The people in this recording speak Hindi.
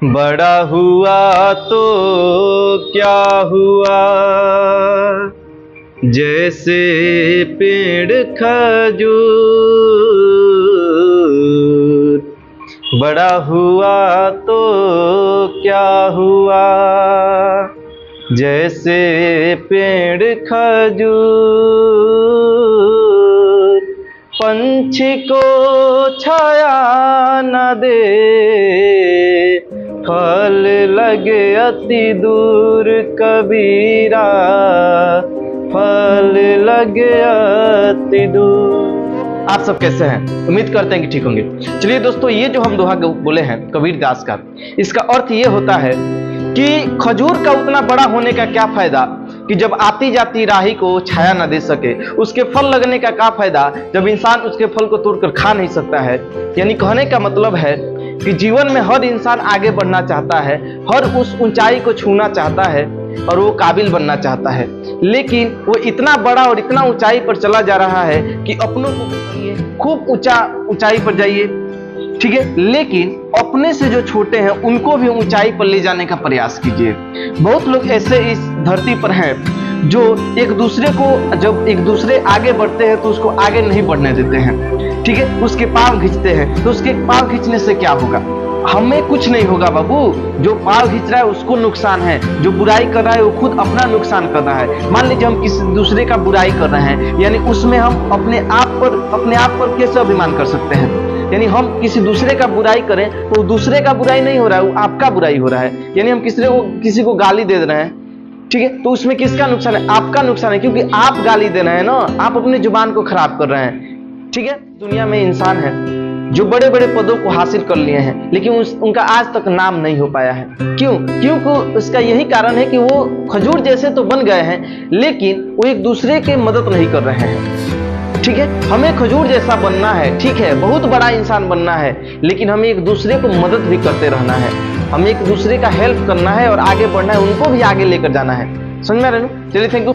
बड़ा हुआ तो क्या हुआ, जैसे पेड़ खजूर। बड़ा हुआ तो क्या हुआ, जैसे पेड़ खजूर। पंछी को छाया न दे, फल लगे अति दूर कबीरा, फल लगे अति दूर। आप सब कैसे हैं? उम्मीद करते हैं कि ठीक होंगे। चलिए दोस्तों, ये जो हम दोहा बोले हैं कबीरदास का, इसका अर्थ ये होता है कि खजूर का उतना बड़ा होने का क्या फायदा कि जब आती जाती राही को छाया न दे सके। उसके फल लगने का क्या फायदा जब इंसान उसके फल को तोड़कर खा नहीं सकता है। यानी कहने का मतलब है कि जीवन में हर इंसान आगे बढ़ना चाहता है, हर उस ऊंचाई को छूना चाहता है और वो काबिल बनना चाहता है, लेकिन वो इतना बड़ा और इतना ऊंचाई पर चला जा रहा है कि अपनों को खूब ऊंचाई पर जाइए, ठीक है, लेकिन अपने से जो छोटे हैं उनको भी ऊंचाई पर ले जाने का प्रयास कीजिए। बहुत लोग ऐसे इस धरती पर हैं जो एक दूसरे को, जब एक दूसरे आगे बढ़ते हैं तो उसको आगे नहीं बढ़ने देते हैं, ठीक है, उसके पांव खींचते हैं। तो उसके पांव खींचने से क्या होगा? हमें कुछ नहीं होगा बाबू। जो पांव खींच रहा है उसको नुकसान है, जो बुराई कर रहा है वो खुद अपना नुकसान कर रहा है। मान लीजिए हम किसी दूसरे का बुराई कर रहे हैं, यानी उसमें हम अपने आप पर कैसे अभिमान कर सकते हैं? यानी हम किसी दूसरे का बुराई करें तो दूसरे का बुराई नहीं हो रहा है, वो आपका बुराई हो रहा है। यानी हम किसी को गाली दे रहे हैं, ठीक है, तो उसमें किसका नुकसान है? आपका नुकसान है, क्योंकि आप गाली दे रहे हैं ना, आप अपनी जुबान को खराब कर रहे हैं, ठीक है। दुनिया में इंसान है जो बड़े बड़े पदों को हासिल कर लिए हैं, लेकिन उनका आज तक नाम नहीं हो पाया है। क्योंकि उसका यही कारण है कि वो खजूर जैसे तो बन गए हैं, लेकिन वो एक दूसरे की मदद नहीं कर रहे हैं, ठीक है। हमें खजूर जैसा बनना है, ठीक है, बहुत बड़ा इंसान बनना है, लेकिन हमें एक दूसरे को मदद भी करते रहना है, हमें एक दूसरे का हेल्प करना है और आगे बढ़ना है, उनको भी आगे लेकर जाना है। समझ में आ रहे हैं? चलिए, थैंक यू।